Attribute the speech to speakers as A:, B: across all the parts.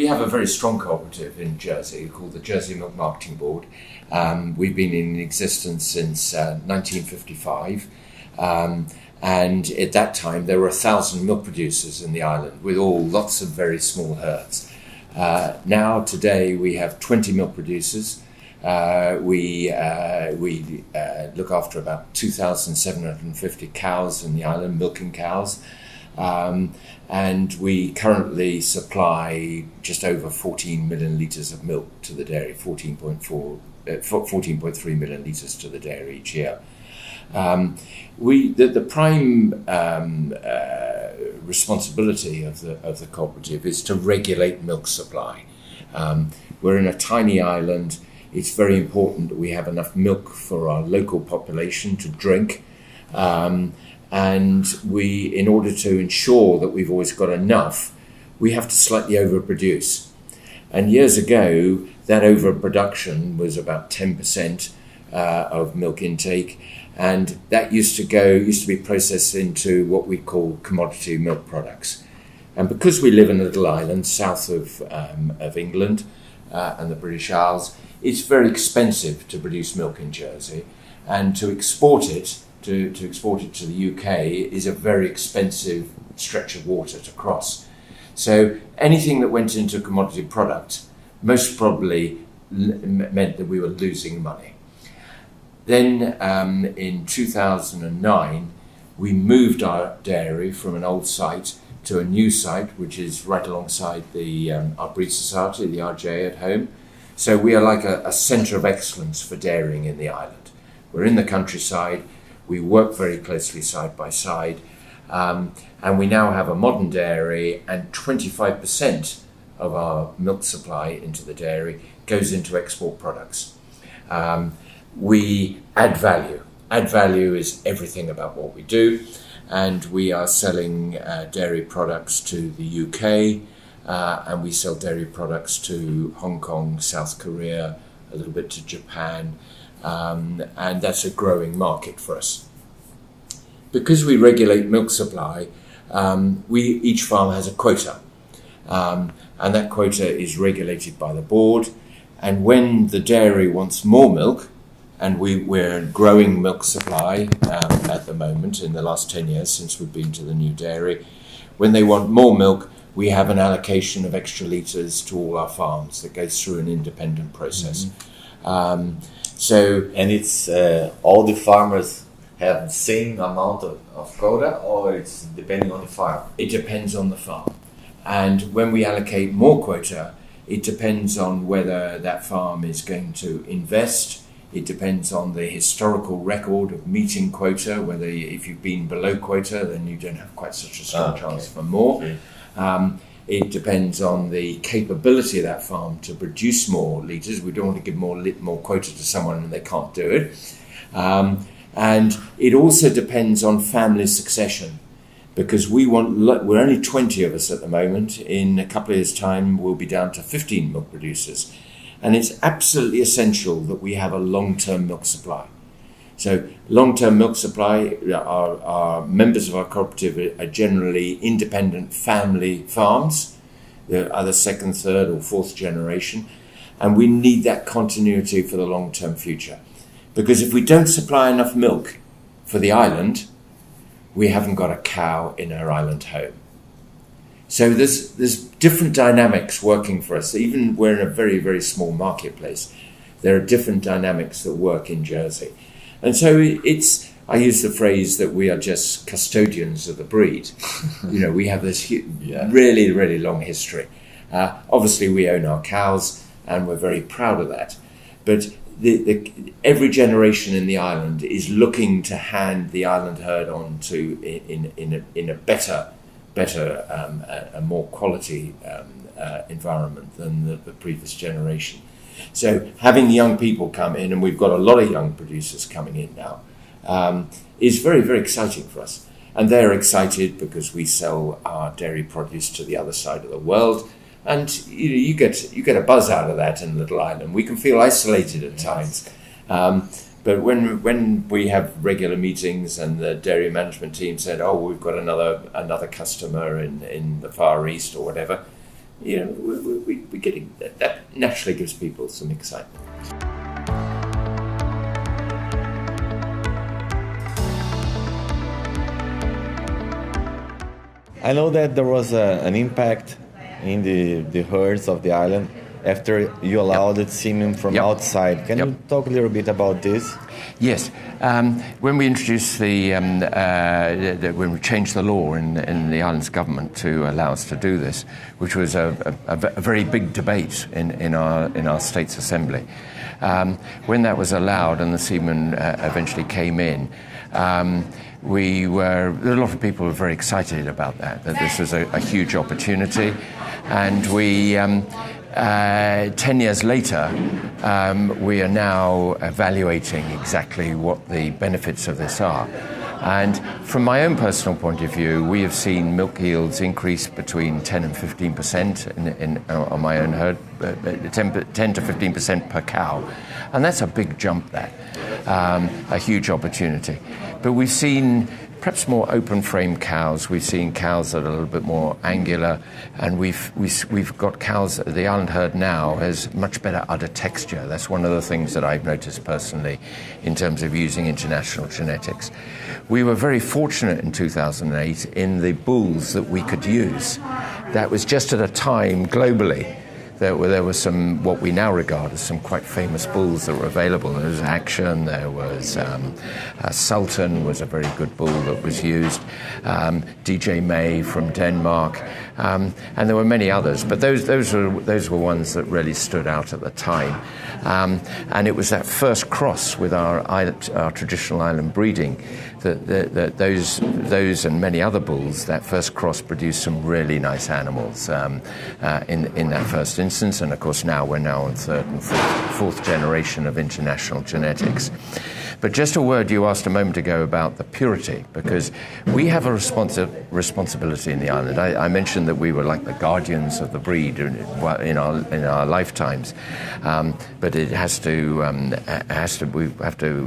A: we have a very strong cooperative in Jersey called the Jersey Milk Marketing Board. We've been in existence since 1955. And at that time, there were 1,000 milk producers in the island with lots of very small herds. Now, today, we have 20 milk producers. We look after about 2,750 cows in the island, milking cows. And we currently supply just over 14 million litres of milk to the dairy, 14.3 million litres to the dairy each year. The prime responsibility of the cooperative is to regulate milk supply. We're in a tiny island. It's very important that we have enough milk for our local population to drink. And in order to ensure that we've always got enough, we have to slightly overproduce. And years ago, that overproduction was about 10% of milk intake, and that used to be processed into what we call commodity milk products. And because we live in a little island south of England and the British Isles, it's very expensive to produce milk in Jersey, and to export it to the UK is a very expensive stretch of water to cross. So anything that went into a commodity product most probably meant that we were losing money. Then in 2009, we moved our dairy from an old site to a new site, which is right alongside our breed society, the RJ at home. So we are like a centre of excellence for dairying in the island. We're in the countryside. We work very closely side by side, and we now have a modern dairy, and 25% of our milk supply into the dairy goes into export products. We add value. Add value is everything about what we do, and we are selling dairy products to the UK, and we sell dairy products to Hong Kong, South Korea, a little bit to Japan, and that's a growing market for us. Because we regulate milk supply, each farm has a quota, and that quota is regulated by the board. And when the dairy wants more milk, and we're growing milk supply at the moment in the last 10 years since we've been to the new dairy, when they want more milk, we have an allocation of extra litres to all our farms that goes through an independent process.
B: And it's all the farmers have the same amount of quota, or it's depending on the farm?
A: It depends on the farm. And when we allocate more quota, it depends on whether that farm is going to invest. It depends on the historical record of meeting quota, whether if you've been below quota, then you don't have quite such a strong chance for more. It depends on the capability of that farm to produce more litres. We don't want to give more quota to someone and they can't do it. And it also depends on family succession, because we're only 20 of us at the moment. In a couple of years' time, we'll be down to 15 milk producers. And it's absolutely essential that we have a long-term milk supply. So long-term milk supply, our members of our cooperative are generally independent family farms. They're either second, third or fourth generation. And we need that continuity for the long-term future. Because if we don't supply enough milk for the island, we haven't got a cow in our island home. So there's different dynamics working for us. Even we're in a very, very small marketplace, there are different dynamics that work in Jersey. And so I use the phrase that we are just custodians of the breed. We have this really, really long history. Obviously, we own our cows, and we're very proud of that. But every generation in the island is looking to hand the island herd on to in a better, a more quality environment than the previous generation. So having young people come in, and we've got a lot of young producers coming in now, is very, very exciting for us. And they're excited because we sell our dairy produce to the other side of the world. And you get a buzz out of that in Little Island. We can feel isolated at times. But when we have regular meetings and the dairy management team said, we've got another customer in the Far East or whatever, we're getting that naturally gives people some excitement.
B: I know that there was an impact in the herds of the island after you allowed the semen from outside. Can you talk a little bit about this?
A: Yes. When we introduced when we changed the law in the island's government to allow us to do this, which was a very big debate in our state's assembly, when that was allowed and the semen eventually came in, a lot of people were very excited about that this was a huge opportunity, and we 10 years later, we are now evaluating exactly what the benefits of this are. And from my own personal point of view, we have seen milk yields increase between 10 and 15% on my own herd, 10 to 15% per cow. And that's a big jump there, a huge opportunity. But we've seen perhaps more open frame cows. We've seen cows that are a little bit more angular, and we've got cows. The island herd now has much better udder texture. That's one of the things that I've noticed personally in terms of using international genetics. We were very fortunate in 2008 in the bulls that we could use. That was just at a time globally there were some, what we now regard as some quite famous bulls that were available. There was Action, there was Sultan was a very good bull that was used, DJ May from Denmark, and there were many others. But those were ones that really stood out at the time. And it was that first cross with our traditional island breeding that those and many other bulls, that first cross produced some really nice animals in that first instance. And of course we're now on third and fourth generation of international genetics. But just a word, you asked a moment ago about the purity, because we have a responsibility in the island. I mentioned that we were like the guardians of the breed in our lifetimes, but we have to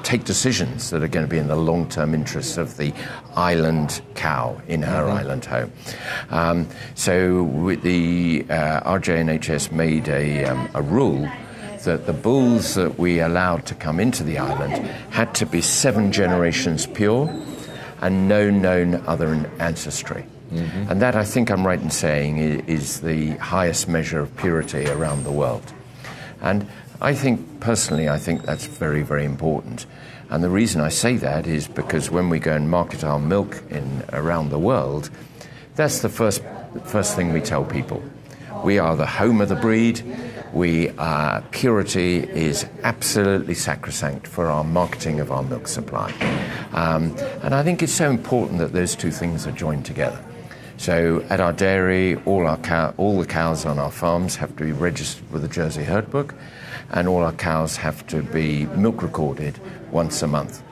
A: take decisions that are going to be in the long-term interests of the island cow in her island home. So with the RJNHS made a rule that the bulls that we allowed to come into the island had to be 7 generations pure and no known other ancestry. Mm-hmm. And that, I think I'm right in saying, is the highest measure of purity around the world. And I think that's very, very important. And the reason I say that is because when we go and market our milk around the world, that's the first thing we tell people. We are the home of the breed. Purity is absolutely sacrosanct for our marketing of our milk supply. And I think it's so important that those two things are joined together. So at our dairy, all the cows on our farms have to be registered with the Jersey Herd Book, and all our cows have to be milk recorded once a month.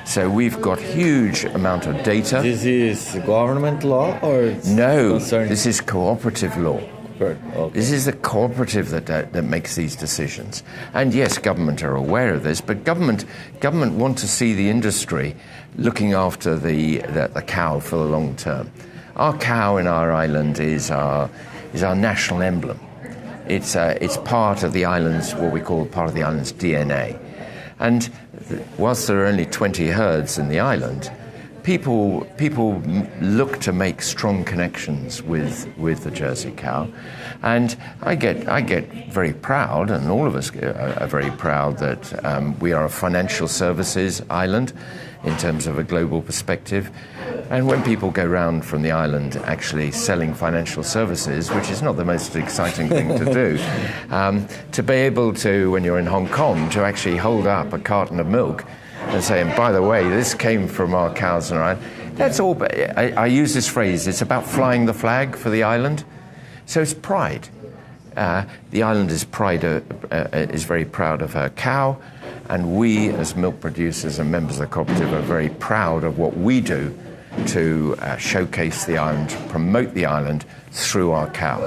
A: So we've got huge amount of data.
B: This is government law or
A: no? This is cooperative law.
B: Okay.
A: This is the cooperative that makes these decisions. And yes, government are aware of this, but government want to see the industry looking after the cow for the long term. Our cow in our island is our national emblem. It's part of the island's, what we call part of the island's DNA. And whilst there are only 20 herds in the island, people look to make strong connections with the Jersey cow, and I get very proud, and all of us are very proud that we are a financial services island in terms of a global perspective. And when people go round from the island actually selling financial services, which is not the most exciting thing to do, to be able to, when you're in Hong Kong, to actually hold up a carton of milk and saying, by the way, this came from our cows and our, that's all. I use this phrase, it's about flying the flag for the island. So it's pride. The island is very proud of her cow, and we as milk producers and members of the cooperative are very proud of what we do to showcase the island, promote the island through our cow.